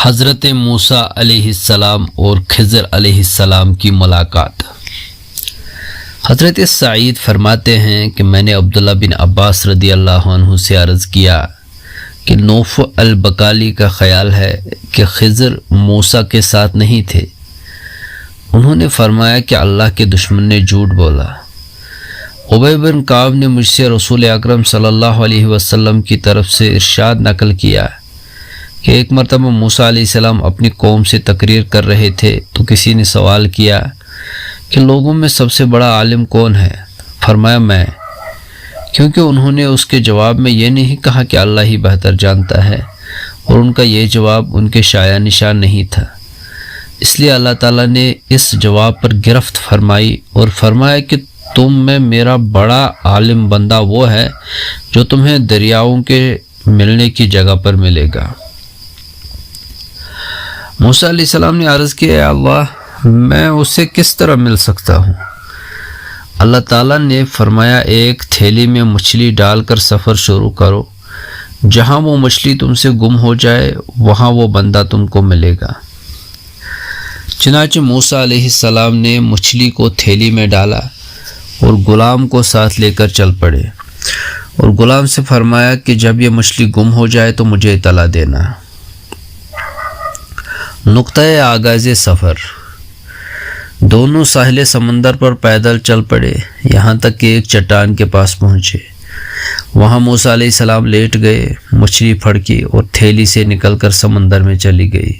حضرت موسیٰ علیہ السلام اور خضر علیہ السلام کی ملاقات۔ حضرت سعید فرماتے ہیں کہ میں نے عبداللہ بن عباس رضی اللہ عنہ سے عرض کیا کہ نوفع البکالی کا خیال ہے کہ خضر موسیٰ کے ساتھ نہیں تھے۔ انہوں نے فرمایا کہ اللہ کے دشمن نے جھوٹ بولا۔ ابی بن کعب نے مجھ سے رسول اکرم صلی اللہ علیہ وسلم کی طرف سے ارشاد نقل کیا کہ ایک مرتبہ موسیٰ علیہ السلام اپنی قوم سے تقریر کر رہے تھے تو کسی نے سوال کیا کہ لوگوں میں سب سے بڑا عالم کون ہے؟ فرمایا میں، کیونکہ انہوں نے اس کے جواب میں یہ نہیں کہا کہ اللہ ہی بہتر جانتا ہے، اور ان کا یہ جواب ان کے شایع نشان نہیں تھا۔ اس لیے اللہ تعالیٰ نے اس جواب پر گرفت فرمائی اور فرمایا کہ تم میں میرا بڑا عالم بندہ وہ ہے جو تمہیں دریاؤں کے ملنے کی جگہ پر ملے گا۔ موسیٰ علیہ السلام نے عرض کیا، اے اللہ، میں اس سے کس طرح مل سکتا ہوں؟ اللہ تعالیٰ نے فرمایا، ایک تھیلی میں مچھلی ڈال کر سفر شروع کرو، جہاں وہ مچھلی تم سے گم ہو جائے وہاں وہ بندہ تم کو ملے گا۔ چنانچہ موسیٰ علیہ السلام نے مچھلی کو تھیلی میں ڈالا اور غلام کو ساتھ لے کر چل پڑے، اور غلام سے فرمایا کہ جب یہ مچھلی گم ہو جائے تو مجھے اطلاع دینا۔ نقطۂ آغاز سفر۔ دونوں ساحل سمندر پر پیدل چل پڑے، یہاں تک کہ ایک چٹان کے پاس پہنچے۔ وہاں موسیٰ علیہ السلام لیٹ گئے، مچھلی پھڑکی اور تھیلی سے نکل کر سمندر میں چلی گئی۔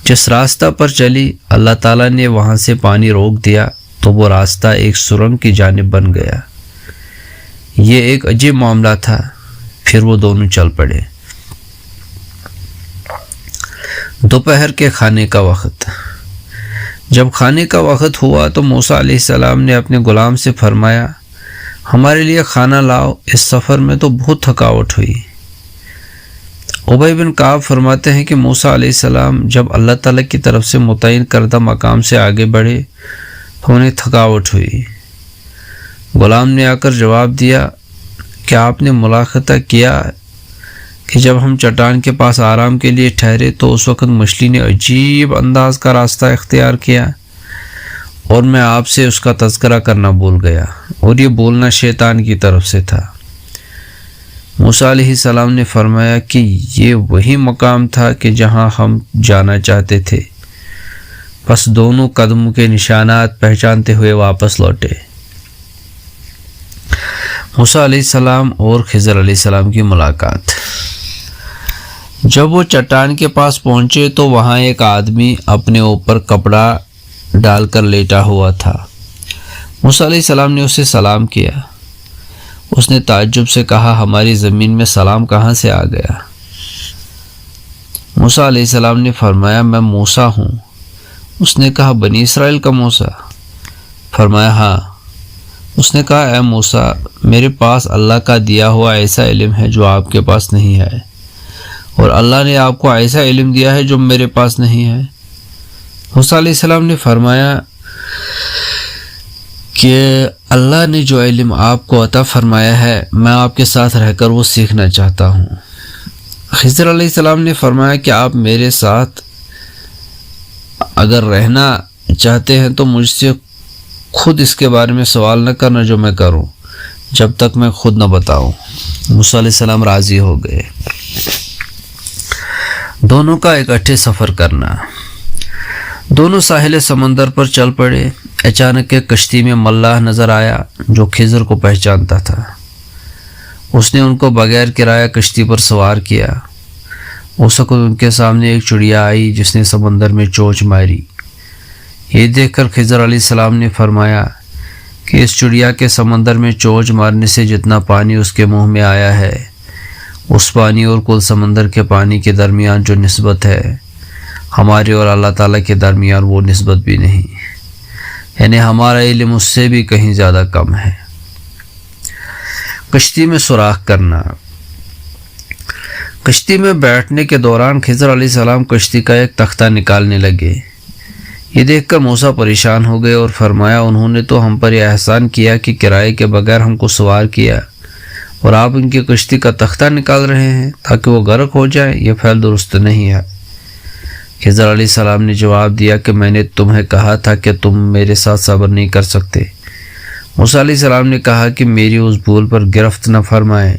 جس راستہ پر چلی اللہ تعالیٰ نے وہاں سے پانی روک دیا تو وہ راستہ ایک سرنگ کی جانب بن گیا۔ یہ ایک عجیب معاملہ تھا۔ پھر وہ دونوں چل پڑے۔ دوپہر کے کھانے کا وقت۔ جب کھانے کا وقت ہوا تو موسیٰ علیہ السلام نے اپنے غلام سے فرمایا، ہمارے لیے کھانا لاؤ، اس سفر میں تو بہت تھکاوٹ ہوئی۔ ابی بن کعب فرماتے ہیں کہ موسیٰ علیہ السلام جب اللہ تعالیٰ کی طرف سے متعین کردہ مقام سے آگے بڑھے تو انہیں تھکاوٹ ہوئی۔ غلام نے آ کر جواب دیا کہ آپ نے ملاحظہ کیا کہ جب ہم چٹان کے پاس آرام کے لیے ٹھہرے تو اس وقت مچھلی نے عجیب انداز کا راستہ اختیار کیا، اور میں آپ سے اس کا تذکرہ کرنا بھول گیا، اور یہ بولنا شیطان کی طرف سے تھا۔ موسیٰ علیہ السلام نے فرمایا کہ یہ وہی مقام تھا کہ جہاں ہم جانا چاہتے تھے۔ بس دونوں قدموں کے نشانات پہچانتے ہوئے واپس لوٹے۔ موسیٰ علیہ السلام اور خضر علیہ السلام کی ملاقات۔ جب وہ چٹان کے پاس پہنچے تو وہاں ایک آدمی اپنے اوپر کپڑا ڈال کر لیٹا ہوا تھا۔ موسیٰ علیہ السلام نے اسے سلام کیا۔ اس نے تعجب سے کہا، ہماری زمین میں سلام کہاں سے آ گیا؟ موسیٰ علیہ السلام نے فرمایا، میں موسیٰ ہوں۔ اس نے کہا، بنی اسرائیل کا موسیٰ؟ فرمایا، ہاں۔ اس نے کہا، اے موسیٰ، میرے پاس اللہ کا دیا ہوا ایسا علم ہے جو آپ کے پاس نہیں ہے، اور اللہ نے آپ کو ایسا علم دیا ہے جو میرے پاس نہیں ہے۔ موسیٰ علیہ السلام نے فرمایا کہ اللہ نے جو علم آپ کو عطا فرمایا ہے میں آپ کے ساتھ رہ کر وہ سیکھنا چاہتا ہوں۔ خضر علیہ السلام نے فرمایا کہ آپ میرے ساتھ اگر رہنا چاہتے ہیں تو مجھ سے خود اس کے بارے میں سوال نہ کرنا جو میں کروں، جب تک میں خود نہ بتاؤں۔ موسیٰ علیہ السلام راضی ہو گئے۔ دونوں کا اکٹھے سفر کرنا۔ دونوں ساحل سمندر پر چل پڑے۔ اچانک ایک کشتی میں ملاح نظر آیا جو خضر کو پہچانتا تھا۔ اس نے ان کو بغیر کرایہ کشتی پر سوار کیا۔ اس وقت ان کے سامنے ایک چڑیا آئی جس نے سمندر میں چونچ ماری۔ یہ دیکھ کر خضر علیہ السلام نے فرمایا کہ اس چڑیا کے سمندر میں چونچ مارنے سے جتنا پانی اس کے منہ میں آیا ہے، اس پانی اور کل سمندر کے پانی کے درمیان جو نسبت ہے، ہمارے اور اللہ تعالیٰ کے درمیان وہ نسبت بھی نہیں، یعنی ہمارا علم اس سے بھی کہیں زیادہ کم ہے۔ کشتی میں سوراخ کرنا۔ کشتی میں بیٹھنے کے دوران خضر علیہ السلام کشتی کا ایک تختہ نکالنے لگے۔ یہ دیکھ کر موسیٰ پریشان ہو گئے اور فرمایا، انہوں نے تو ہم پر یہ احسان کیا کہ کرائے کے بغیر ہم کو سوار کیا، اور آپ ان کی کشتی کا تختہ نکال رہے ہیں تاکہ وہ غرق ہو جائیں، یہ فعل درست نہیں ہے۔ خضر علیہ السلام نے جواب دیا کہ میں نے تمہیں کہا تھا کہ تم میرے ساتھ صبر نہیں کر سکتے۔ موسیٰ علیہ السلام نے کہا کہ میری اس بھول پر گرفت نہ فرمائیں۔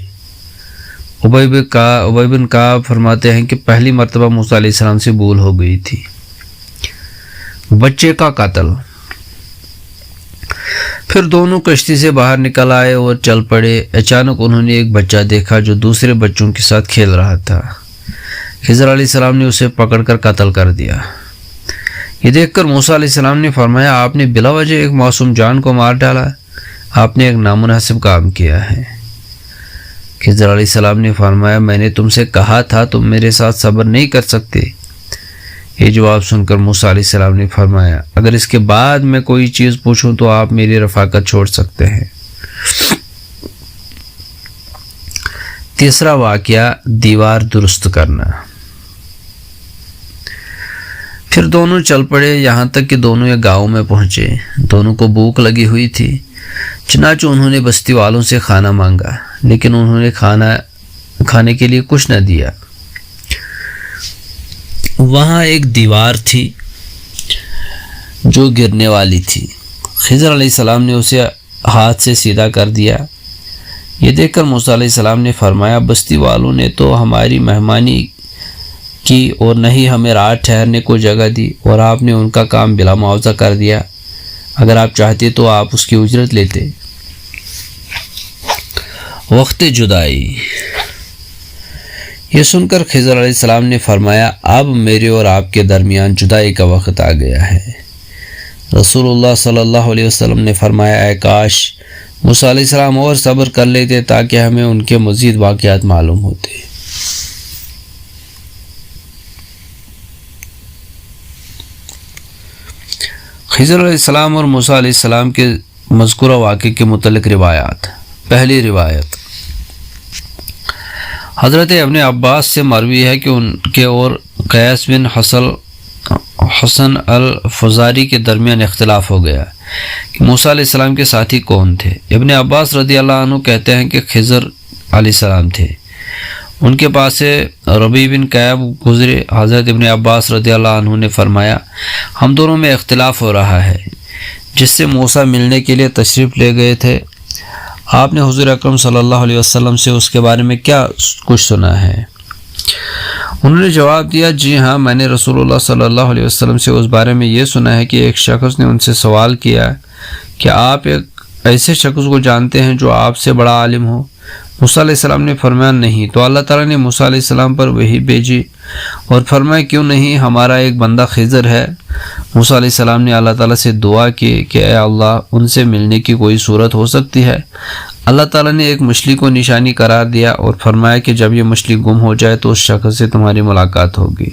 ابی بن کعب فرماتے ہیں کہ پہلی مرتبہ موسیٰ علیہ السلام سے بھول ہو گئی تھی۔ بچے کا قتل۔ پھر دونوں کشتی سے باہر نکل آئے اور چل پڑے۔ اچانک انہوں نے ایک بچہ دیکھا جو دوسرے بچوں کے ساتھ کھیل رہا تھا۔ خضر علیہ السلام نے اسے پکڑ کر قتل کر دیا۔ یہ دیکھ کر موسیٰ علیہ السلام نے فرمایا آپ نے بلا وجہ ایک معصوم جان کو مار ڈالا، آپ نے ایک نامناسب کام کیا ہے۔ خضر علیہ السلام نے فرمایا میں نے تم سے کہا تھا تم میرے ساتھ صبر نہیں کر سکتے۔ یہ جواب سن کر موسیٰ علیہ السلام نے فرمایا اگر اس کے بعد میں کوئی چیز پوچھوں تو آپ میری رفاقت چھوڑ سکتے ہیں۔ تیسرا واقعہ دیوار درست کرنا۔ پھر دونوں چل پڑے یہاں تک کہ دونوں ایک گاؤں میں پہنچے۔ دونوں کو بھوک لگی ہوئی تھی، چنانچہ انہوں نے بستی والوں سے کھانا مانگا، لیکن انہوں نے کھانے کے لیے کچھ نہ دیا۔ وہاں ایک دیوار تھی جو گرنے والی تھی۔ خضر علیہ السلام نے اسے ہاتھ سے سیدھا کر دیا۔ یہ دیکھ کر موسیٰ علیہ السلام نے فرمایا بستی والوں نے تو ہماری مہمانی کی اور نہ ہی ہمیں رات ٹھہرنے کو جگہ دی، اور آپ نے ان کا کام بلا معاوضہ کر دیا۔ اگر آپ چاہتے تو آپ اس کی اجرت لیتے۔ وقت جدائی۔ یہ سن کر خضر علیہ السلام نے فرمایا اب میرے اور آپ کے درمیان جدائی کا وقت آ گیا ہے۔ رسول اللہ صلی اللہ علیہ وسلم نے فرمایا اے کاش موسیٰ علیہ السلام اور صبر کر لیتے تاکہ ہمیں ان کے مزید واقعات معلوم ہوتے۔ خضر علیہ السلام اور موسیٰ علیہ السلام کے مذکورہ واقعے کے متعلق روایات۔ پہلی روایت حضرت ابن عباس سے مروی ہے کہ ان کے اور قیس بن حسن الفزاری کے درمیان اختلاف ہو گیا کہ موسیٰ علیہ السلام کے ساتھی کون تھے۔ ابن عباس رضی اللہ عنہ کہتے ہیں کہ خضر علیہ السلام تھے، ان کے پاس سے ربیع بن کعب گزرے۔ حضرت ابن عباس رضی اللہ عنہ نے فرمایا ہم دونوں میں اختلاف ہو رہا ہے، جس سے موسیٰ ملنے کے لیے تشریف لے گئے تھے آپ نے حضور اکرم صلی اللہ علیہ وسلم سے اس کے بارے میں کیا کچھ سنا ہے؟ انہوں نے جواب دیا جی ہاں میں نے رسول اللہ صلی اللہ علیہ وسلم سے اس بارے میں یہ سنا ہے کہ ایک شخص نے ان سے سوال کیا کہ آپ ایک ایسے شخص کو جانتے ہیں جو آپ سے بڑا عالم ہو؟ موسیٰ علیہ السلام نے فرمایا نہیں۔ تو اللہ تعالیٰ نے موسیٰ علیہ السلام پر وحی بھیجی اور فرمایا کیوں نہیں، ہمارا ایک بندہ خضر ہے۔ موسیٰ علیہ السلام نے اللہ تعالیٰ سے دعا کی کہ اے اللہ ان سے ملنے کی کوئی صورت ہو سکتی ہے؟ اللہ تعالیٰ نے ایک مچھلی کو نشانی قرار دیا اور فرمایا کہ جب یہ مچھلی گم ہو جائے تو اس شخص سے تمہاری ملاقات ہوگی۔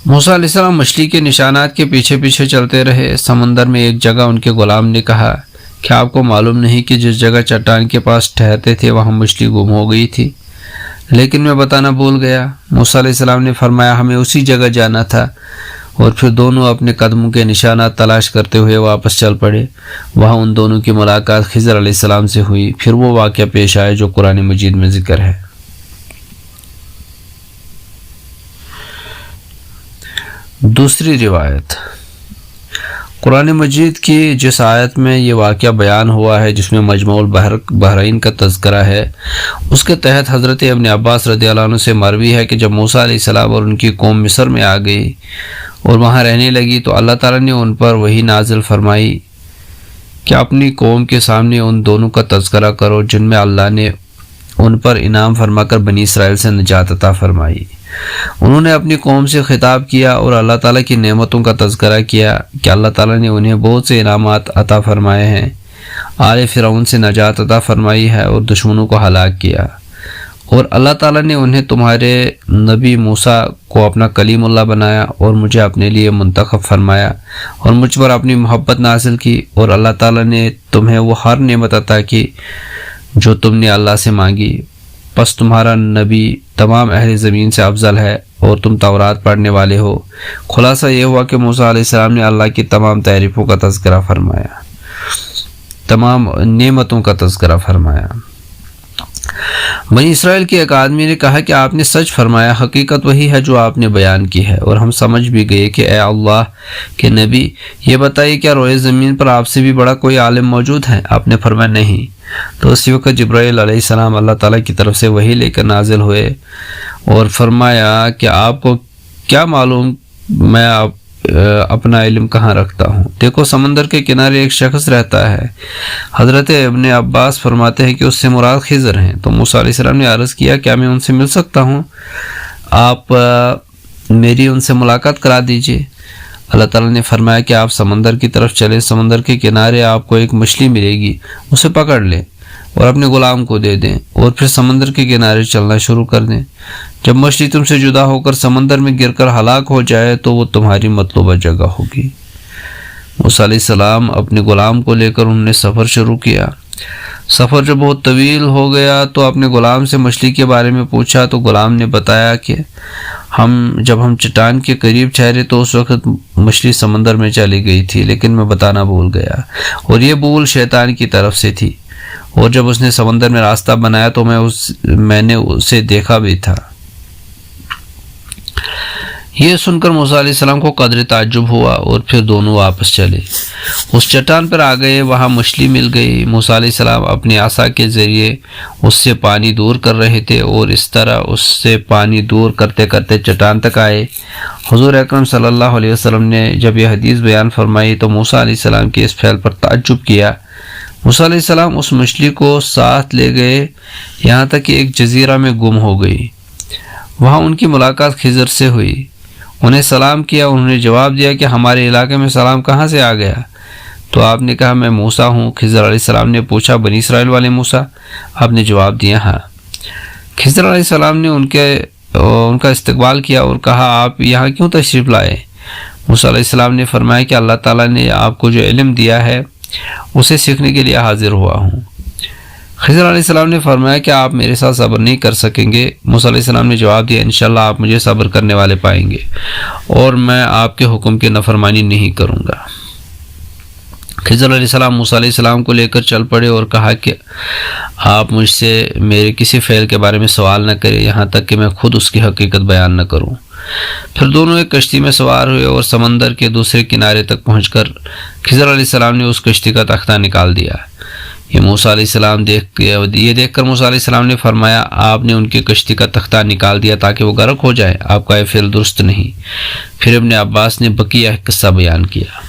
موسیٰ علیہ السلام مچھلی کے نشانات کے پیچھے پیچھے چلتے رہے۔ سمندر میں ایک جگہ ان کے غلام نے کہا کہ آپ کو معلوم نہیں کہ جس جگہ چٹان کے پاس ٹھہرتے تھے وہاں مچھلی گم ہو گئی تھی؟ لیکن میں بتانا بھول گیا۔ موسیٰ علیہ السلام نے فرمایا ہمیں اسی جگہ جانا تھا، اور پھر دونوں اپنے قدموں کے نشانات تلاش کرتے ہوئے واپس چل پڑے۔ وہاں ان دونوں کی ملاقات خضر علیہ السلام سے ہوئی۔ پھر وہ واقعہ پیش آئے جو قرآن مجید میں ذکر ہے۔ دوسری روایت قرآن مجید کی جس آیت میں یہ واقعہ بیان ہوا ہے جس میں مجمع البحرین کا تذکرہ ہے، اس کے تحت حضرت ابن عباس رضی اللہ عنہ سے مروی ہے کہ جب موسیٰ علیہ السلام اور ان کی قوم مصر میں آ گئی اور وہاں رہنے لگی تو اللہ تعالیٰ نے ان پر وحی نازل فرمائی کہ اپنی قوم کے سامنے ان دونوں کا تذکرہ کرو جن میں اللہ نے ان پر انعام فرما کر بنی اسرائیل سے نجات عطا فرمائی۔ انہوں نے اپنی قوم سے خطاب کیا اور اللہ تعالیٰ کی نعمتوں کا تذکرہ کیا کہ اللہ تعالیٰ نے انہیں بہت سے انعامات عطا فرمائے ہیں، آل فرعون سے نجات عطا فرمائی ہے اور دشمنوں کو ہلاک کیا، اور اللہ تعالیٰ نے انہیں تمہارے نبی موسیٰ کو اپنا کلیم اللہ بنایا اور مجھے اپنے لیے منتخب فرمایا اور مجھ پر اپنی محبت نازل کی، اور اللہ تعالیٰ نے تمہیں وہ ہر نعمت عطا کی جو تم نے اللہ سے مانگی، پس تمہارا نبی تمام اہل زمین سے افضل ہے اور تم تورات پڑھنے والے ہو۔ خلاصہ یہ ہوا کہ موسیٰ علیہ السلام نے اللہ کی تمام تعریفوں کا تذکرہ فرمایا، تمام نعمتوں کا تذکرہ فرمایا۔ بنی اسرائیل کے ایک آدمی نے کہا کہ آپ نے سچ فرمایا، حقیقت وہی ہے جو آپ نے بیان کی ہے، اور ہم سمجھ بھی گئے کہ اے اللہ کے نبی، یہ بتائیے کیا روئے زمین پر آپ سے بھی بڑا کوئی عالم موجود ہے؟ آپ نے فرمایا نہیں۔ تو اسی وقت جبرائیل علیہ السلام اللہ تعالیٰ کی طرف سے وحی لے کر نازل ہوئے اور فرمایا کہ آپ کو کیا معلوم میں اپنا علم کہاں رکھتا ہوں؟ دیکھو سمندر کے کنارے ایک شخص رہتا ہے۔ حضرت ابن عباس فرماتے ہیں کہ اس سے مراد خضر ہیں۔ تو موسیٰ علیہ السلام نے عرض کیا کیا میں ان سے مل سکتا ہوں؟ آپ میری ان سے ملاقات کرا دیجئے۔ اللہ تعالیٰ نے فرمایا کہ آپ سمندر کی طرف چلیں، سمندر کے کنارے آپ کو ایک مچھلی ملے گی، اسے پکڑ لیں اور اپنے غلام کو دے دیں، اور پھر سمندر کے کنارے چلنا شروع کر دیں۔ جب مچھلی تم سے جدا ہو کر سمندر میں گر کر ہلاک ہو جائے تو وہ تمہاری مطلوبہ جگہ ہوگی۔ موسیٰ علیہ السلام اپنے غلام کو لے کر انہوں نے سفر شروع کیا۔ سفر جب بہت طویل ہو گیا تو اپنے غلام سے مچھلی کے بارے میں پوچھا تو غلام نے بتایا کہ جب ہم چٹان کے قریب ٹھہرے تو اس وقت مچھلی سمندر میں چلی گئی تھی، لیکن میں بتانا بھول گیا، اور یہ بھول شیطان کی طرف سے تھی، اور جب اس نے سمندر میں راستہ بنایا تو میں نے اسے دیکھا بھی تھا۔ یہ سن کر موسیٰ علیہ السلام کو قدر تعجب ہوا، اور پھر دونوں واپس چلے، اس چٹان پر آ گئے، وہاں مچھلی مل گئی۔ موسیٰ علیہ السلام اپنے عصا کے ذریعے اس سے پانی دور کر رہے تھے، اور اس طرح اس سے پانی دور کرتے کرتے چٹان تک آئے۔ حضور اکرم صلی اللہ علیہ وسلم نے جب یہ حدیث بیان فرمائی تو موسیٰ علیہ السلام کے اس فعل پر تعجب کیا۔ موسیٰ علیہ السلام اس مچھلی کو ساتھ لے گئے یہاں تک کہ ایک جزیرہ میں گم ہو گئی۔ وہاں ان کی ملاقات خضر سے ہوئی، انہیں سلام کیا، انہوں نے جواب دیا کہ ہمارے علاقے میں سلام کہاں سے آ گیا؟ تو آپ نے کہا میں موسیٰ ہوں۔ خضر علیہ السلام نے پوچھا بنی اسرائیل والے موسیٰ؟ آپ نے جواب دیا ہاں۔ خضر علیہ السلام نے ان کا استقبال کیا اور کہا آپ یہاں کیوں تشریف لائے؟ موسیٰ علیہ السلام نے فرمایا کہ اللہ تعالیٰ نے آپ کو جو علم دیا ہے اسے سیکھنے کے لیے حاضر ہوا ہوں۔ خضر علیہ السلام نے فرمایا کہ آپ میرے ساتھ صبر نہیں کر سکیں گے؟ موسیٰ علیہ السلام نے جواب دیا انشاءاللہ آپ مجھے صبر کرنے والے پائیں گے، اور میں آپ کے حکم کی نافرمانی نہیں کروں گا۔ خضر علیہ السلام موسیٰ علیہ السلام کو لے کر چل پڑے اور کہا کہ آپ مجھ سے میرے کسی فعل کے بارے میں سوال نہ کریں یہاں تک کہ میں خود اس کی حقیقت بیان نہ کروں۔ پھر دونوں ایک کشتی میں سوار ہوئے اور سمندر کے دوسرے کنارے تک پہنچ کر خضر علیہ السلام نے اس کشتی کا تختہ نکال دیا۔ یہ موسیٰ علیہ السلام دیکھ کر موسیٰ علیہ السلام نے فرمایا آپ نے ان کی کشتی کا تختہ نکال دیا تاکہ وہ غرق ہو جائے، آپ کا یہ فعل درست نہیں۔ پھر ابن عباس نے بقیہ قصہ بیان کیا۔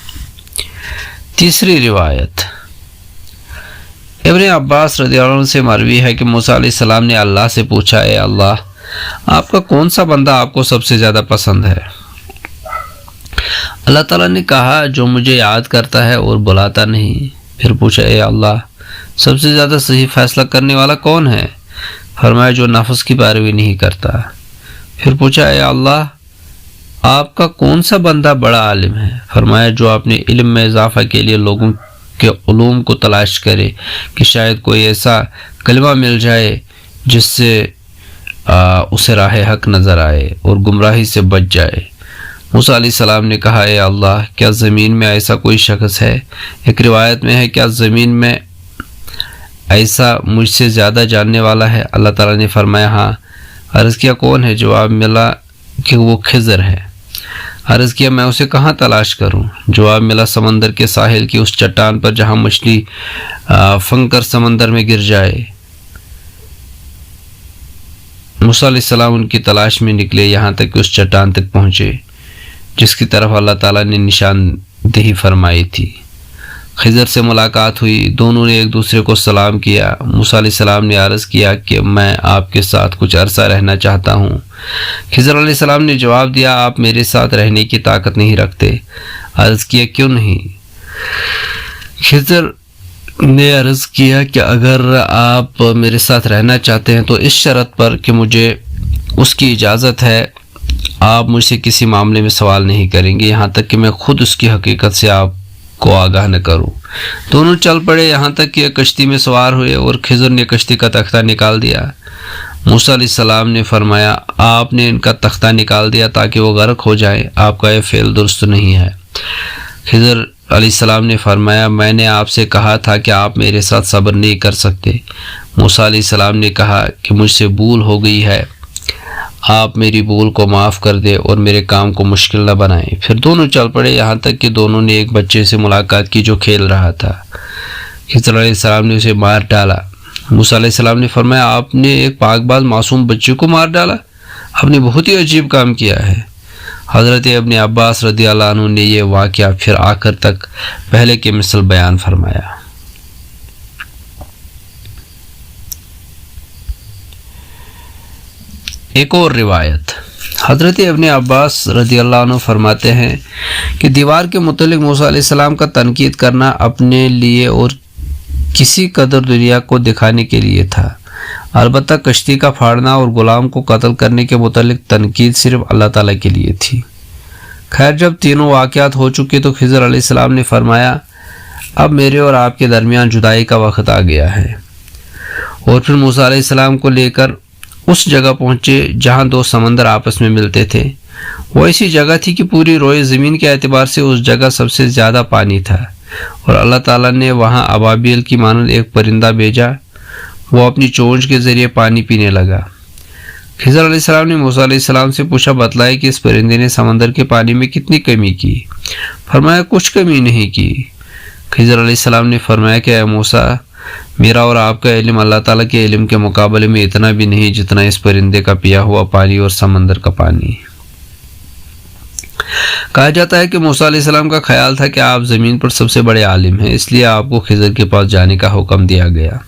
تیسری روایت ابن عباس رضی اللہ عنہ سے مروی ہے کہ موسیٰ علیہ السلام نے اللہ سے پوچھا اے اللہ آپ کا کون سا بندہ آپ کو سب سے زیادہ پسند ہے؟ اللہ تعالیٰ نے کہا جو مجھے یاد کرتا ہے اور بلاتا نہیں۔ پھر پوچھا اے اللہ سب سے زیادہ صحیح فیصلہ کرنے والا کون ہے؟ فرمایا جو نفس کی پیروی نہیں کرتا۔ پھر پوچھا اے اللہ آپ کا کون سا بندہ بڑا عالم ہے؟ فرمایا جو اپنے علم میں اضافہ کے لیے لوگوں کے علوم کو تلاش کرے کہ شاید کوئی ایسا کلمہ مل جائے جس سے اسے راہ حق نظر آئے اور گمراہی سے بچ جائے۔ موسیٰ علیہ السلام نے کہا اے اللہ کیا زمین میں ایسا کوئی شخص ہے؟ ایک روایت میں ہے کیا زمین میں ایسا مجھ سے زیادہ جاننے والا ہے؟ اللہ تعالیٰ نے فرمایا ہاں۔ عرض کیا کون ہے؟ جواب ملا کہ وہ خضر ہے۔ عرض کیا میں اسے کہاں تلاش کروں؟ جواب ملا سمندر کے ساحل کی اس چٹان پر جہاں مچھلی پھنس کر سمندر میں گر جائے۔ موسیٰ علیہ السلام ان کی تلاش میں نکلے یہاں تک کہ اس چٹان تک پہنچے جس کی طرف اللہ تعالیٰ نے نشاندہی فرمائی تھی۔ خضر سے ملاقات ہوئی، دونوں نے ایک دوسرے کو سلام کیا۔ موسیٰ علیہ السلام نے عرض کیا کہ میں آپ کے ساتھ کچھ عرصہ رہنا چاہتا ہوں۔ خضر علیہ السلام نے جواب دیا آپ میرے ساتھ رہنے کی طاقت نہیں رکھتے۔ عرض کیا کیوں نہیں؟ خضر نے عرض کیا کہ اگر آپ میرے ساتھ رہنا چاہتے ہیں تو اس شرط پر کہ مجھے اس کی اجازت ہے آپ مجھ سے کسی معاملے میں سوال نہیں کریں گے یہاں تک کہ میں خود اس کی حقیقت سے آپ کو آگاہ نہ کروں۔ دونوں چل پڑے یہاں تک کہ کشتی میں سوار ہوئے اور خضر نے کشتی کا تختہ نکال دیا۔ موسیٰ علیہ السلام نے فرمایا آپ نے ان کا تختہ نکال دیا تاکہ وہ غرق ہو جائے، آپ کا یہ فعل درست نہیں ہے۔ خضر علیہ السلام نے فرمایا میں نے آپ سے کہا تھا کہ آپ میرے ساتھ صبر نہیں کر سکتے۔ موسیٰ علیہ السلام نے کہا کہ مجھ سے بھول ہو گئی ہے، آپ میری بھول کو معاف کر دے اور میرے کام کو مشکل نہ بنائیں۔ پھر دونوں چل پڑے، یہاں تک کہ دونوں نے ایک بچے سے ملاقات کی جو کھیل رہا تھا۔ خضر علیہ السلام نے اسے مار ڈالا۔ موسیٰ علیہ السلام نے فرمایا، آپ نے ایک پاک باز معصوم بچے کو مار ڈالا؟ آپ نے بہت ہی عجیب کام کیا ہے۔ حضرت ابن عباس رضی اللہ عنہ نے یہ واقعہ پھر آخر تک پہلے کے مثل بیان فرمایا۔ ایک اور روایت، حضرت ابن عباس رضی اللہ عنہ فرماتے ہیں کہ دیوار کے متعلق موسیٰ علیہ السلام کا تنقید کرنا اپنے لیے اور کسی قدر دنیا کو دکھانے کے لیے تھا، البتہ کشتی کا پھاڑنا اور غلام کو قتل کرنے کے متعلق تنقید صرف اللہ تعالیٰ کے لیے تھی۔ خیر، جب تینوں واقعات ہو چکے تو خضر علیہ السلام نے فرمایا، اب میرے اور آپ کے درمیان جدائی کا وقت آ گیا ہے، اور پھر موسیٰ علیہ السلام کو لے کر اس جگہ پہنچے جہاں دو سمندر آپس میں ملتے تھے۔ وہ ایسی جگہ تھی کہ پوری روئے زمین کے اعتبار سے اس جگہ سب سے زیادہ پانی تھا، اور اللہ تعالیٰ نے وہاں ابابیل کی مانند ایک پرندہ بھیجا، وہ اپنی چونچ کے ذریعے پانی پینے لگا۔ خضر علیہ السلام نے موسیٰ علیہ السلام سے پوچھا، بتلائے کہ اس پرندے نے سمندر کے پانی میں کتنی کمی کی؟ فرمایا، کچھ کمی نہیں کی۔ خضر علیہ السلام نے فرمایا کہ اے موسیٰ، میرا اور آپ کا علم اللہ تعالیٰ کے علم کے مقابلے میں اتنا بھی نہیں جتنا اس پرندے کا پیا ہوا پانی اور سمندر کا پانی۔ کہا جاتا ہے کہ موسیٰ علیہ السلام کا خیال تھا کہ آپ زمین پر سب سے بڑے عالم ہیں، اس لیے آپ کو خضر کے پاس جانے کا حکم دیا گیا۔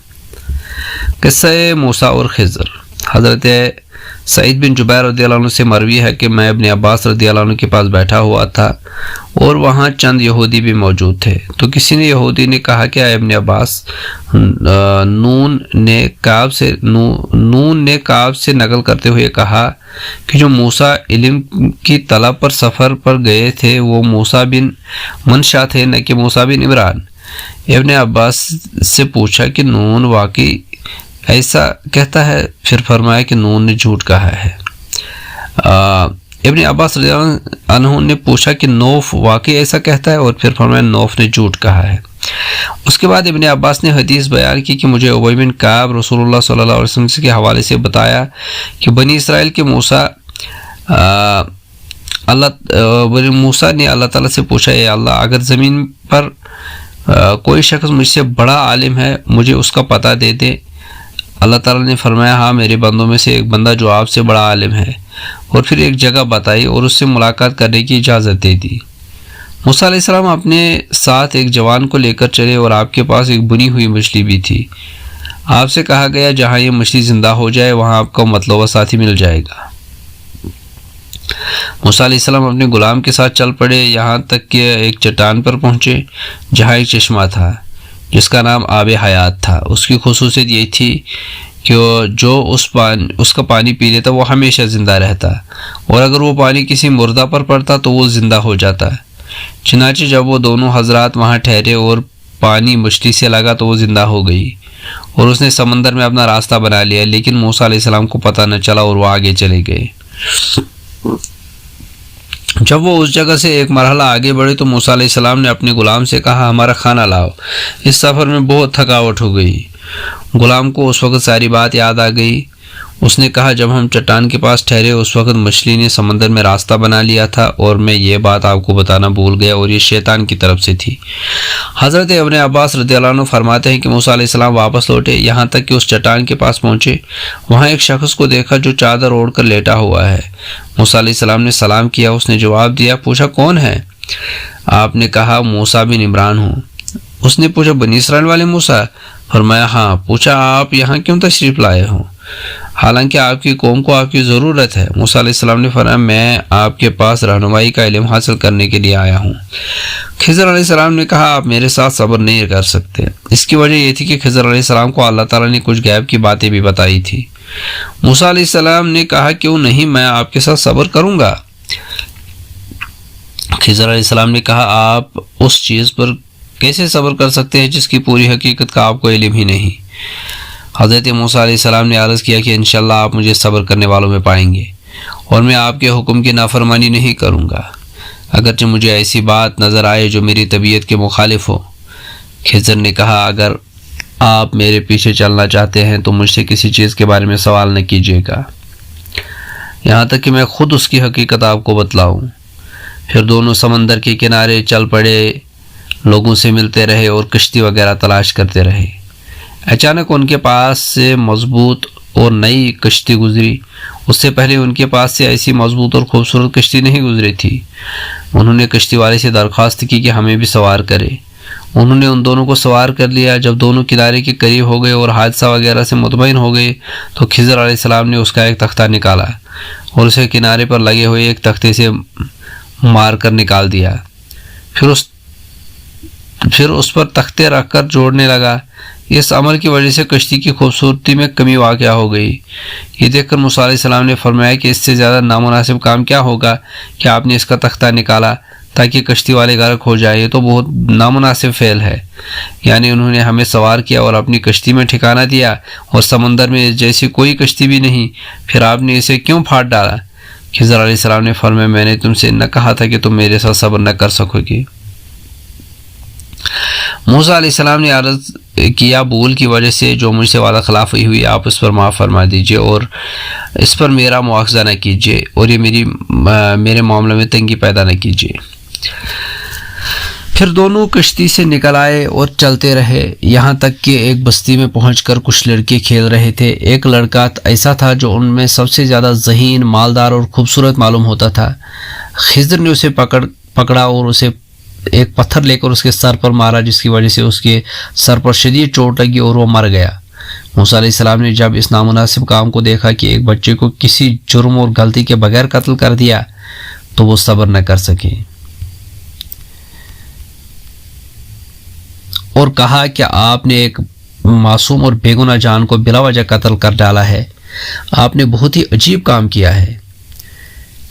قصہ موسیٰ اور خضر۔ حضرت سعید بن جبیر رضی اللہ عنہ سے مروی ہے کہ میں ابن عباس رضی اللہ عنہ کے پاس بیٹھا ہوا تھا اور وہاں چند یہودی بھی موجود تھے، تو کسی نے یہودی نے کہا کہ اے ابن عباس، نون نے کعب سے نقل کرتے ہوئے کہا کہ جو موسیٰ علم کی طلب پر سفر پر گئے تھے وہ موسیٰ بن منشا تھے، نہ کہ موسیٰ بن عمران۔ ابن عباس سے پوچھا کہ نون واقعی ایسا کہتا ہے؟ پھر فرمایا کہ نون نے جھوٹ کہا ہے۔ ابن عباس رضی اللہ عنہ نے پوچھا کہ نوف واقعی ایسا کہتا ہے؟ اور پھر فرمایا نوف نے جھوٹ کہا ہے۔ اس کے بعد ابن عباس نے حدیث بیان کی کہ مجھے ابی بن کعب رسول اللہ صلی اللہ علیہ وسلم کے حوالے سے بتایا کہ بنی اسرائیل کے موسیٰ نے اللہ تعالیٰ سے پوچھا، اے اللہ، اگر زمین پر کوئی شخص مجھ سے بڑا عالم ہے مجھے اس کا پتہ دے دے۔ اللہ تعالیٰ نے فرمایا، ہاں، میرے بندوں میں سے ایک بندہ جو آپ سے بڑا عالم ہے، اور پھر ایک جگہ بتائی اور اس سے ملاقات کرنے کی اجازت دے دی۔ موسیٰ علیہ السلام اپنے ساتھ ایک جوان کو لے کر چلے اور آپ کے پاس ایک بنی ہوئی مچھلی بھی تھی۔ آپ سے کہا گیا جہاں یہ مچھلی زندہ ہو جائے وہاں آپ کو مطلوبہ ساتھی مل جائے گا۔ موسیٰ علیہ السلام اپنے غلام کے ساتھ چل پڑے، یہاں تک کہ ایک چٹان پر پہنچے جہاں ایک چشمہ تھا جس کا نام آب حیات تھا۔ اس کی خصوصیت یہ تھی کہ جو اس کا پانی پی لیتا وہ ہمیشہ زندہ رہتا، اور اگر وہ پانی کسی مردہ پر پڑتا تو وہ زندہ ہو جاتا۔ چنانچہ جب وہ دونوں حضرات وہاں ٹھہرے اور پانی مچھلی سے لگا تو وہ زندہ ہو گئی، اور اس نے سمندر میں اپنا راستہ بنا لیا، لیکن موسیٰ علیہ السلام کو پتہ نہ چلا اور وہ آگے چلے گئے۔ جب وہ اس جگہ سے ایک مرحلہ آگے بڑھے تو موسیٰ علیہ السلام نے اپنے غلام سے کہا، ہمارا کھانا لاؤ، اس سفر میں بہت تھکاوٹ ہو گئی۔ غلام کو اس وقت ساری بات یاد آ گئی۔ اس نے کہا، جب ہم چٹان کے پاس ٹھہرے اس وقت مچھلی نے سمندر میں راستہ بنا لیا تھا، اور میں یہ بات آپ کو بتانا بھول گیا، اور یہ شیطان کی طرف سے تھی۔ حضرت ابن عباس رضی اللہ عنہ فرماتے ہیں کہ موسیٰ علیہ السلام واپس لوٹے، یہاں تک کہ اس چٹان کے پاس پہنچے، وہاں ایک شخص کو دیکھا جو چادر اوڑھ کر لیٹا ہوا ہے۔ موسیٰ علیہ السلام نے سلام کیا، اس نے جواب دیا۔ پوچھا، کون ہے؟ آپ نے کہا، موسیٰ بن عمران ہوں۔ اس نے پوچھا، بنی اسرائیل والے موسیٰ؟ فرمایا، ہاں۔ پوچھا، آپ یہاں کیوں تشریف لائے ہوں، حالانکہ آپ کی قوم کو آپ کی ضرورت ہے؟ موسیٰ علیہ السلام نے فرمایا، میں آپ کے پاس رہنمائی کا علم حاصل کرنے کے لیے آیا ہوں۔ خضر علیہ السلام نے کہا، آپ میرے ساتھ صبر نہیں کر سکتے۔ اس کی وجہ یہ تھی کہ خضر علیہ السلام کو اللہ تعالیٰ نے کچھ غیب کی باتیں بھی بتائی تھی۔ موسیٰ علیہ السلام نے کہا، کیوں نہیں، میں آپ کے ساتھ صبر کروں گا۔ خضر علیہ السلام نے کہا، آپ اس چیز پر کیسے صبر کر سکتے ہیں جس کی پوری حقیقت کا آپ کو علم ہی نہیں؟ حضرت موسیٰ علیہ السلام نے عرض کیا کہ انشاءاللہ آپ مجھے صبر کرنے والوں میں پائیں گے، اور میں آپ کے حکم کی نافرمانی نہیں کروں گا، اگرچہ مجھے ایسی بات نظر آئے جو میری طبیعت کے مخالف ہو۔ خضر نے کہا، اگر آپ میرے پیچھے چلنا چاہتے ہیں تو مجھ سے کسی چیز کے بارے میں سوال نہ کیجیے گا یہاں تک کہ میں خود اس کی حقیقت آپ کو بتلاؤں۔ پھر دونوں سمندر کے کنارے چل پڑے، لوگوں سے ملتے رہے اور کشتی وغیرہ تلاش کرتے رہے۔ اچانک ان کے پاس سے مضبوط اور نئی کشتی گزری۔ اس سے پہلے ان کے پاس سے ایسی مضبوط اور خوبصورت کشتی نہیں گزری تھی۔ انہوں نے کشتی والے سے درخواست کی کہ ہمیں بھی سوار کرے۔ انہوں نے ان دونوں کو سوار کر لیا۔ جب دونوں کنارے کے قریب ہو گئے اور حادثہ وغیرہ سے مطمئن ہو گئے تو خضر علیہ السلام نے اس کا ایک تختہ نکالا اور اسے کنارے پر لگے ہوئے ایک تختے سے مار کر نکال دیا۔ پھر اس پر تختے رکھ کر جوڑنے لگا۔ اس عمل کی وجہ سے کشتی کی خوبصورتی میں کمی واقع ہو گئی۔ یہ دیکھ کر موسیٰ علیہ السلام نے فرمایا کہ اس سے زیادہ نامناسب کام کیا ہوگا کہ آپ نے اس کا تختہ نکالا تاکہ کشتی والے غرق ہو جائے۔ یہ تو بہت نامناسب فعل ہے، یعنی انہوں نے ہمیں سوار کیا اور اپنی کشتی میں ٹھکانہ دیا اور سمندر میں جیسی کوئی کشتی بھی نہیں، پھر آپ نے اسے کیوں پھاڑ ڈالا؟ خضر علیہ السلام نے فرمایا میں نے تم سے نہ کہا تھا کہ تم میرے ساتھ صبر نہ کر سکو گے؟ موسیٰ علیہ السلام نے عرض کیا بھول کی وجہ سے جو مجھ سے وعدہ خلافی ہوئی آپ اس پر معاف فرما دیجئے اور اس پر میرا مواخذہ نہ کیجیے اور یہ میرے معاملے میں تنگی پیدا نہ کیجیے۔ پھر دونوں کشتی سے نکل آئے اور چلتے رہے یہاں تک کہ ایک بستی میں پہنچ کر کچھ لڑکے کھیل رہے تھے۔ ایک لڑکا ایسا تھا جو ان میں سب سے زیادہ ذہین، مالدار اور خوبصورت معلوم ہوتا تھا۔ خضر نے اسے پکڑا اور اسے ایک پتھر لے کر اس کے سر پر مارا، جس کی وجہ سے اس کے سر پر شدید چوٹ لگی اور وہ مر گیا۔ موسیٰ علیہ السلام نے جب اس نامناسب کام کو دیکھا کہ ایک بچے کو کسی جرم اور غلطی کے بغیر قتل کر دیا تو وہ صبر نہ کر سکے اور کہا کہ آپ نے ایک معصوم اور بے گناہ جان کو بلا وجہ قتل کر ڈالا ہے، آپ نے بہت ہی عجیب کام کیا ہے۔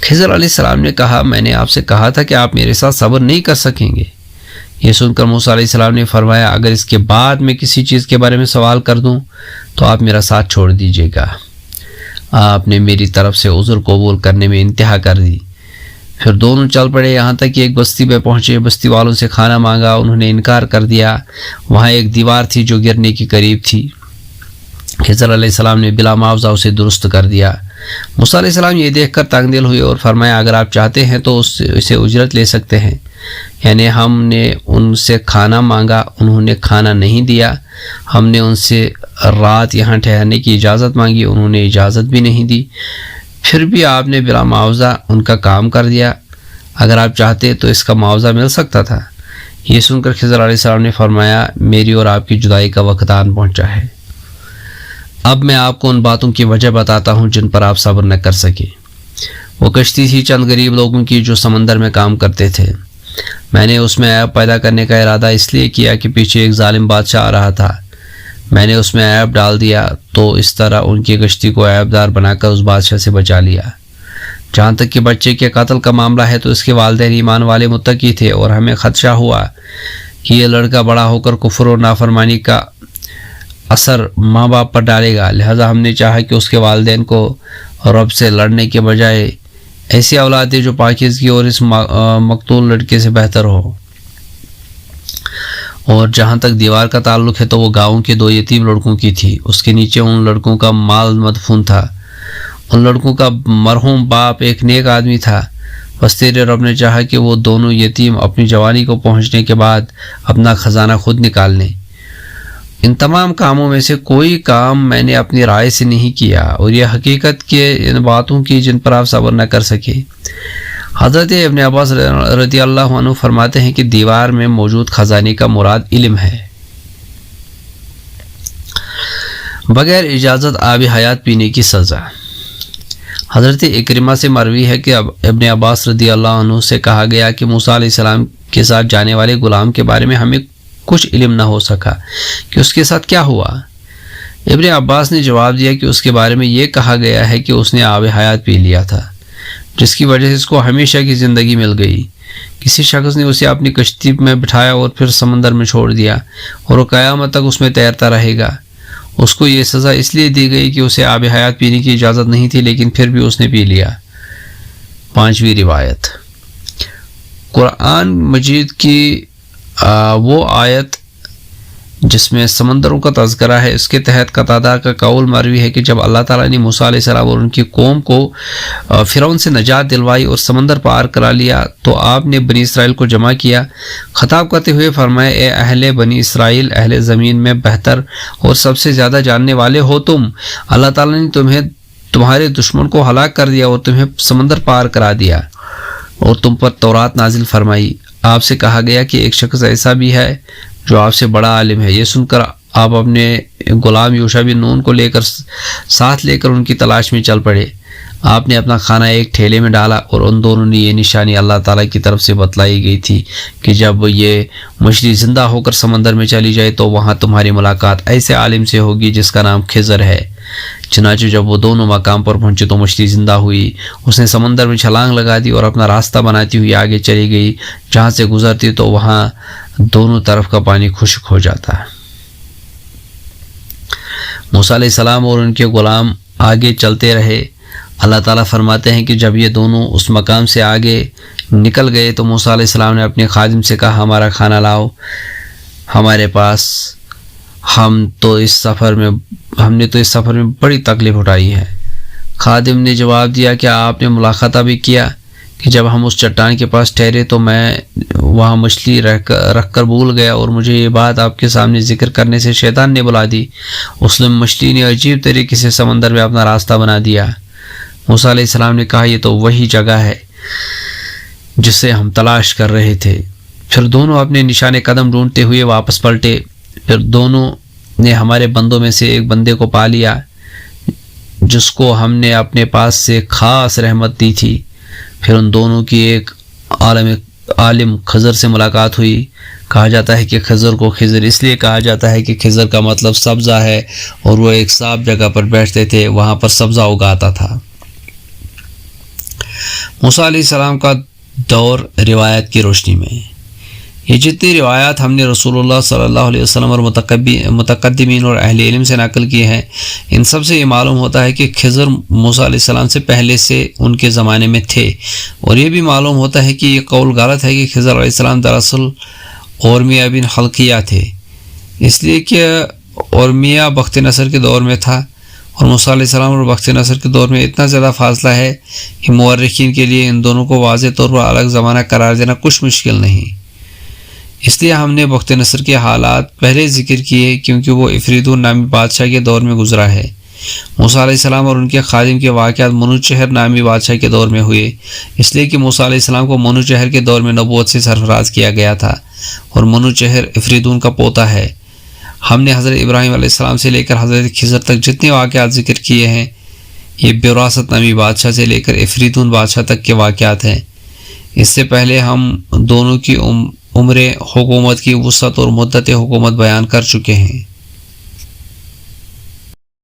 خضر علیہ السلام نے کہا میں نے آپ سے کہا تھا کہ آپ میرے ساتھ صبر نہیں کر سکیں گے۔ یہ سن کر موسیٰ علیہ السلام نے فرمایا اگر اس کے بعد میں کسی چیز کے بارے میں سوال کر دوں تو آپ میرا ساتھ چھوڑ دیجیے گا۔ آپ نے میری طرف سے عذر قبول کرنے میں انتہا کر دی۔ پھر دونوں چل پڑے یہاں تک کہ ایک بستی پہ پہنچے۔ بستی والوں سے کھانا مانگا، انہوں نے انکار کر دیا۔ وہاں ایک دیوار تھی جو گرنے کے قریب تھی۔ خضر علیہ السلام نے بلا معاوضہ اسے درست کر دیا۔ موسیٰ علیہ السلام یہ دیکھ کر تنگ دل ہوئے اور فرمایا اگر آپ چاہتے ہیں تو اسے اجرت لے سکتے ہیں، یعنی ہم نے ان سے کھانا مانگا، انہوں نے کھانا نہیں دیا، ہم نے ان سے رات یہاں ٹھہرنے کی اجازت مانگی، انہوں نے اجازت بھی نہیں دی، پھر بھی آپ نے بلا معاوضہ ان کا کام کر دیا۔ اگر آپ چاہتے تو اس کا معاوضہ مل سکتا تھا۔ یہ سن کر خضر علیہ السلام نے فرمایا میری اور آپ کی جدائی کا وقت آن پہنچا ہے۔ اب میں آپ کو ان باتوں کی وجہ بتاتا ہوں جن پر آپ صبر نہ کر سکے۔ وہ کشتی تھی چند غریب لوگوں کی جو سمندر میں کام کرتے تھے۔ میں نے اس میں عیب پیدا کرنے کا ارادہ اس لیے کیا کہ پیچھے ایک ظالم بادشاہ آ رہا تھا، میں نے اس میں عیب ڈال دیا تو اس طرح ان کی کشتی کو عیب دار بنا کر اس بادشاہ سے بچا لیا۔ جہاں تک کہ بچے کے قتل کا معاملہ ہے تو اس کے والدین ایمان والے متقی تھے اور ہمیں خدشہ ہوا کہ یہ لڑکا بڑا ہو کر کفر اور نافرمانی کا اثر ماں باپ پر ڈالے گا، لہذا ہم نے چاہا کہ اس کے والدین کو رب سے لڑنے کے بجائے ایسی اولاد دے جو پاکیزگی اور اس مقتول لڑکے سے بہتر ہو۔ اور جہاں تک دیوار کا تعلق ہے تو وہ گاؤں کے 2 یتیم لڑکوں کی تھی، اس کے نیچے ان لڑکوں کا مال مدفون تھا۔ ان لڑکوں کا مرحوم باپ ایک نیک آدمی تھا، بس تیرے رب نے چاہا کہ وہ دونوں یتیم اپنی جوانی کو پہنچنے کے بعد اپنا خزانہ خود نکال لیں۔ ان تمام کاموں میں سے کوئی کام میں نے اپنی رائے سے نہیں کیا اور یہ حقیقت کے ان باتوں کی جن پر آپ صبر نہ کر سکے۔ حضرت ابن عباس رضی اللہ عنہ فرماتے ہیں کہ دیوار میں موجود خزانے کا مراد علم ہے۔ بغیر اجازت آب حیات پینے کی سزا۔ حضرت اکرمہ سے مروی ہے کہ ابن عباس رضی اللہ عنہ سے کہا گیا کہ موسیٰ علیہ السلام کے ساتھ جانے والے غلام کے بارے میں ہمیں کچھ علم نہ ہو سکا کہ اس کے ساتھ کیا ہوا۔ ابن عباس نے جواب دیا کہ اس کے بارے میں یہ کہا گیا ہے کہ اس نے آب حیات پی لیا تھا، جس کی وجہ سے اس کو ہمیشہ کی زندگی مل گئی۔ کسی شخص نے اسے اپنی کشتی میں بٹھایا اور پھر سمندر میں چھوڑ دیا اور وہ قیامت تک اس میں تیرتا رہے گا۔ اس کو یہ سزا اس لیے دی گئی کہ اسے آب حیات پینے کی اجازت نہیں تھی، لیکن پھر بھی اس نے پی لیا۔ 5ویں روایت۔ قرآن مجید کی وہ آیت جس میں سمندروں کا تذکرہ ہے، اس کے تحت قتادہ کا قول مروی ہے کہ جب اللہ تعالیٰ نے موسیٰ علیہ السلام اور ان کی قوم کو فرعون سے نجات دلوائی اور سمندر پار کرا لیا تو آپ نے بنی اسرائیل کو جمع کیا، خطاب کرتے ہوئے فرمایا، اے اہل بنی اسرائیل، اہل زمین میں بہتر اور سب سے زیادہ جاننے والے ہو تم، اللہ تعالیٰ نے تمہارے دشمن کو ہلاک کر دیا اور تمہیں سمندر پار کرا دیا اور تم پر تورات نازل فرمائی۔ آپ سے کہا گیا کہ ایک شخص ایسا بھی ہے جو آپ سے بڑا عالم ہے۔ یہ سن کر آپ اپنے غلام یوشع بن نون کو ساتھ لے کر ان کی تلاش میں چل پڑے۔ آپ نے اپنا کھانا ایک ٹھیلے میں ڈالا اور ان دونوں نے یہ نشانی اللہ تعالیٰ کی طرف سے بتلائی گئی تھی کہ جب یہ مچھلی زندہ ہو کر سمندر میں چلی جائے تو وہاں تمہاری ملاقات ایسے عالم سے ہوگی جس کا نام خضر ہے۔ چنانچہ جب وہ دونوں مقام پر پہنچے تو مچھلی زندہ ہوئی، اس نے سمندر میں چھلانگ لگا دی اور اپنا راستہ بناتی ہوئی آگے چلی گئی۔ جہاں سے گزرتی تو وہاں دونوں طرف کا پانی خشک ہو جاتا۔ موسیٰ علیہ السلام اور ان کے غلام آگے چلتے رہے۔ اللہ تعالیٰ فرماتے ہیں کہ جب یہ دونوں اس مقام سے آگے نکل گئے تو موسیٰ علیہ السلام نے اپنے خادم سے کہا، ہمارا کھانا لاؤ ہمارے پاس، ہم نے تو اس سفر میں بڑی تکلیف اٹھائی ہے۔ خادم نے جواب دیا کہ آپ نے ملاحظہ بھی کیا کہ جب ہم اس چٹان کے پاس ٹھہرے تو میں وہاں مچھلی رکھ کر بھول گیا اور مجھے یہ بات آپ کے سامنے ذکر کرنے سے شیطان نے بلا دی۔ اس نے مچھلی نے عجیب طریقے سے سمندر میں اپنا راستہ بنا دیا۔ موسیٰ علیہ السلام نے کہا، یہ تو وہی جگہ ہے جسے ہم تلاش کر رہے تھے۔ پھر دونوں اپنے نشان قدم ڈھونڈتے ہوئے واپس پلٹے۔ پھر دونوں نے ہمارے بندوں میں سے ایک بندے کو پا لیا جس کو ہم نے اپنے پاس سے خاص رحمت دی تھی۔ پھر ان دونوں کی ایک عالم خضر سے ملاقات ہوئی۔ کہا جاتا ہے کہ خضر کو خضر اس لیے کہا جاتا ہے کہ خضر کا مطلب سبزہ ہے اور وہ ایک صاف جگہ پر بیٹھتے تھے، وہاں پر سبزہ اگاتا تھا۔ موسیٰ علیہ السلام کا دور روایت کی روشنی میں، یہ جتنی روایات ہم نے رسول اللہ صلی اللہ علیہ وسلم اور متقدمین اور اہل علم سے نقل کی ہیں، ان سب سے یہ معلوم ہوتا ہے کہ خضر موسیٰ علیہ السلام سے پہلے سے ان کے زمانے میں تھے، اور یہ بھی معلوم ہوتا ہے کہ یہ قول غلط ہے کہ خضر علیہ السلام دراصل اورمیہ بن حلقیہ تھے، اس لیے کہ اورمیہ بخت نصر کے دور میں تھا اور موسیٰ علیہ السلام اور بخت نصر کے دور میں اتنا زیادہ فاصلہ ہے کہ مورخین کے لیے ان دونوں کو واضح طور پر الگ زمانہ قرار دینا کچھ مشکل نہیں۔ اس لیے ہم نے بخت نصر کے حالات پہلے ذکر کیے کیونکہ وہ افریدون نامی بادشاہ کے دور میں گزرا ہے۔ موسیٰ علیہ السلام اور ان کے خادم کے واقعات منوچہر نامی بادشاہ کے دور میں ہوئے، اس لیے کہ موسیٰ علیہ السلام کو منوچہر کے دور میں نبوت سے سرفراز کیا گیا تھا اور منوچہر افریدون کا پوتا ہے۔ ہم نے حضرت ابراہیم علیہ السلام سے لے کر حضرت خضر تک جتنے واقعات ذکر کیے ہیں یہ بیوراست نامی بادشاہ سے لے کر افریدون بادشاہ تک کے واقعات ہیں۔ اس سے پہلے ہم دونوں کی عمر حکومت کی وسعت اور مدت حکومت بیان کر چکے ہیں۔